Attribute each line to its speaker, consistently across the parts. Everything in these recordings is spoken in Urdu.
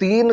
Speaker 1: 3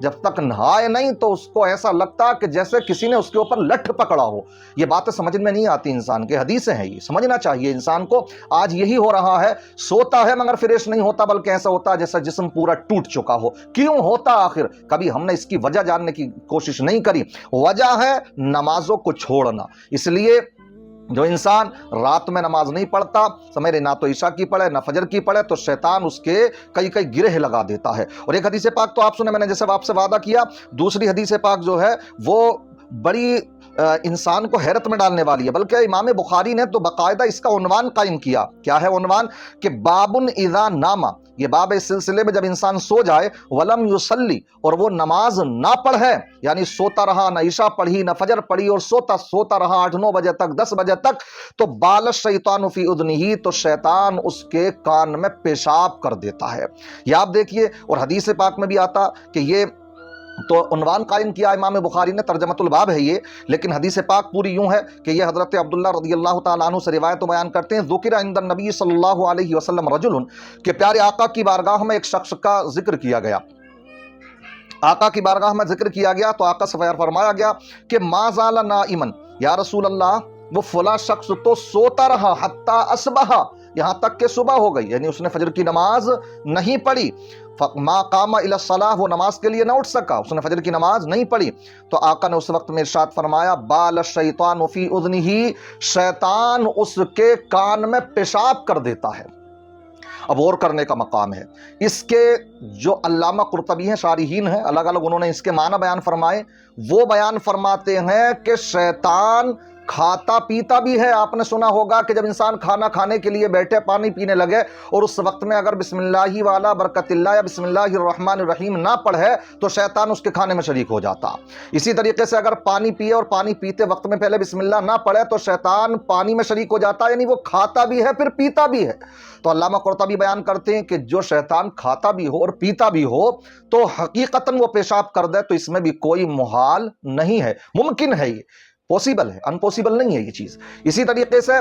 Speaker 1: جب تک نہائے نہیں تو اس کو ایسا لگتا کہ جیسے کسی نے اس کے اوپر لٹھ پکڑا ہو. یہ باتیں سمجھ میں نہیں آتی انسان کے، حدیثیں ہیں یہ، سمجھنا چاہیے انسان کو. آج یہی ہو رہا ہے، سوتا ہے مگر فریش نہیں ہوتا، بلکہ ایسا ہوتا ہے جیسا جسم پورا ٹوٹ چکا ہو. کیوں ہوتا آخر؟ کبھی ہم نے اس کی وجہ جاننے کی کوشش نہیں کری. وجہ ہے نمازوں کو چھوڑنا. اس لیے جو انسان رات میں نماز نہیں پڑھتا، سمیرے نہ تو عشاء کی پڑھے نہ فجر کی پڑھے، تو شیطان اس کے کئی گرہ لگا دیتا ہے. اور ایک حدیث پاک تو آپ سنیں، میں نے جیسے آپ سے وعدہ کیا، دوسری حدیث پاک جو ہے وہ بڑی انسان کو حیرت میں ڈالنے والی ہے. بلکہ امام بخاری نے تو باقاعدہ اس کا عنوان قائم کیا. کیا ہے عنوان؟ کہ بابن اذا ناما، یہ باب اس سلسلے میں جب انسان سو جائے، ولم یصلی، اور وہ نماز نہ پڑھے، یعنی سوتا رہا، نہ عشاء پڑھی نہ فجر پڑھی، اور سوتا رہا 8-9 بجے تک، 10 بجے تک، تو بال الشیطان فی اذنہ، تو شیطان اس کے کان میں پیشاب کر دیتا ہے. یہ آپ دیکھیے. اور حدیث پاک میں بھی آتا کہ یہ تو عنوان قائم کیا امام بخاری نے، ترجمۃ الباب ہے یہ، لیکن حدیث پاک پوری یوں ہے کہ یہ حضرت عبداللہ رضی اللہ تعالیٰ عنہ سے روایت بیان کرتے ہیں، ذکر عند النبی صلی اللہ علیہ وسلم رجل، کہ پیارے آقا کی بارگاہ میں ایک شخص کا ذکر کیا گیا. آقا کی بارگاہ میں ذکر کیا گیا تو آقا سے فرمایا گیا کہ ما زال نائما، یا رسول اللہ وہ فلاں شخص تو سوتا رہا حتی اصبح، یہاں تک کہ صبح ہو گئی، یعنی اس نے فجر کی نماز نہیں پڑھی. ما قام الی الصلاۃ، وہ نماز کے لیے نہ اٹھ سکا، اس نے فجر کی نماز نہیں پڑھی. تو آقا نے اس وقت میں ارشاد فرمایا، بال الشیطان فی اذنہ، شیطان اس کے کان میں پیشاب کر دیتا ہے. اب غور کرنے کا مقام ہے. اس کے جو علامہ قرطبی ہیں، شارحین ہیں، الگ الگ انہوں نے اس کے معنی بیان فرمائے. وہ بیان فرماتے ہیں کہ شیطان کھاتا پیتا بھی ہے. آپ نے سنا ہوگا کہ جب انسان کھانا کھانے کے لیے بیٹھے، پانی پینے لگے، اور اس وقت میں اگر بسم اللہ والا برکت اللہ یا بسم اللہ الرحمن الرحیم نہ پڑھے تو شیطان اس کے کھانے میں شریک ہو جاتا. اسی طریقے سے اگر پانی پیے اور پانی پیتے وقت میں پہلے بسم اللہ نہ پڑھے تو شیطان پانی میں شریک ہو جاتا، یعنی وہ کھاتا بھی ہے پھر پیتا بھی ہے. تو علامہ قرطبی بیان کرتے ہیں کہ جو شیطان کھاتا بھی ہو اور پیتا بھی ہو تو حقیقتاً وہ پیشاب کر دے تو اس میں بھی کوئی محال نہیں ہے، ممکن ہے، یہ پوسیبل ہے، امپوسیبل نہیں ہے یہ چیز. اسی طریقے سے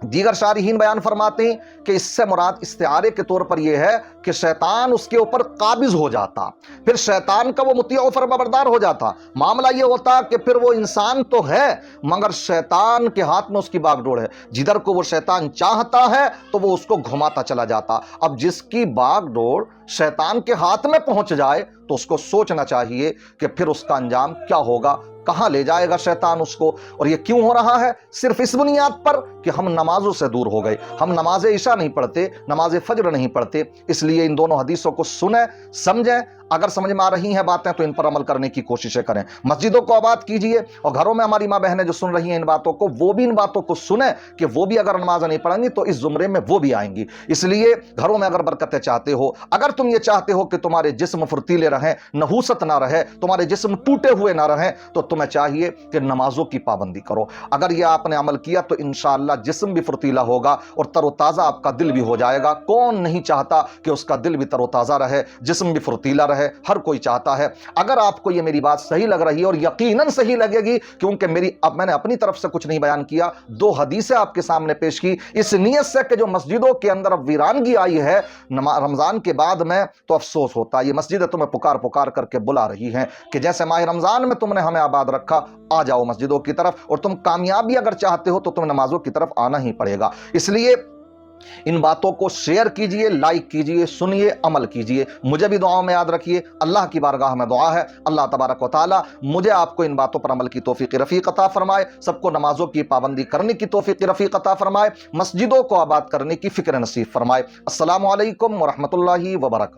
Speaker 1: دیگر شارحین بیان فرماتے ہیں کہ اس سے مراد استعارے کے طور پر یہ ہے کہ شیطان اس کے اوپر قابض ہو جاتا، پھر شیطان کا وہ مطیع و فرمانبردار ہو جاتا. معاملہ یہ ہوتا کہ پھر وہ انسان تو ہے مگر شیطان کے ہاتھ میں اس کی باغ ڈور ہے، جدھر کو وہ شیطان چاہتا ہے تو وہ اس کو گھماتا چلا جاتا. اب جس کی باغ ڈور شیطان کے ہاتھ میں پہنچ جائے تو اس کو سوچنا چاہیے کہ پھر اس کا انجام کیا ہوگا، کہاں لے جائے گا شیطان اس کو. اور یہ کیوں ہو رہا ہے؟ صرف اس بنیاد پر کہ ہم نمازوں سے دور ہو گئے، ہم نماز عشاء نہیں پڑھتے، نماز فجر نہیں پڑھتے. اس لیے ان دونوں حدیثوں کو سنیں، سمجھیں، اگر سمجھ میں آ رہی ہیں باتیں تو ان پر عمل کرنے کی کوششیں کریں. مسجدوں کو آباد کیجئے، اور گھروں میں ہماری ماں بہنیں جو سن رہی ہیں ان باتوں کو، وہ بھی ان باتوں کو سنیں کہ وہ بھی اگر نماز نہیں پڑھیں گی تو اس زمرے میں وہ بھی آئیں گی. اس لیے گھروں میں اگر برکتیں چاہتے ہو، اگر تم یہ چاہتے ہو کہ تمہارے جسم فرتیلے رہیں، نحوست نہ رہے، تمہارے جسم ٹوٹے ہوئے نہ رہیں، تو تمہیں چاہیے کہ نمازوں کی پابندی کرو. اگر یہ آپ نے عمل کیا تو انشاءاللہ جسم بھی فرتیلا ہوگا اور تر و تازہ آپ کا دل بھی ہو جائے گا. کون نہیں چاہتا کہ اس کا دل بھی تر و تازہ رہے، جسم بھی فرتیلا رہے؟ ہر کوئی چاہتا ہے. اگر آپ کو یہ میری بات صحیح لگ رہی ہے، اور یقیناً صحیح لگے گی کیونکہ میں نے اپنی طرف سے کچھ نہیں بیان کیا، 2 حدیثیں آپ کے سامنے پیش کی اس نیت سے کہ جو مسجدوں کے اندر اب ویرانگی آئی ہے رمضان کے بعد میں، تو افسوس ہوتا ہے. یہ مسجدیں تمہیں پکار کر کے بلا رہی ہیں کہ جیسے ماہ رمضان میں تم نے ہمیں آباد رکھا، آ جاؤ مسجدوں کی طرف، اور تم کامیابی اگر چاہتے ہو تو تمہیں نمازوں کی طرف آنا ہی پڑے گا. اس لیے ان باتوں کو شیئر کیجئے، لائک کیجئے، سنیے، عمل کیجئے. مجھے بھی دعاؤں میں یاد رکھیے. اللہ کی بارگاہ میں دعا ہے اللہ تبارک و تعالی مجھے آپ کو ان باتوں پر عمل کی توفیق رفیق عطا فرمائے، سب کو نمازوں کی پابندی کرنے کی توفیق رفیق عطا فرمائے، مسجدوں کو آباد کرنے کی فکر نصیب فرمائے. السلام علیکم ورحمۃ اللہ وبرکاتہ.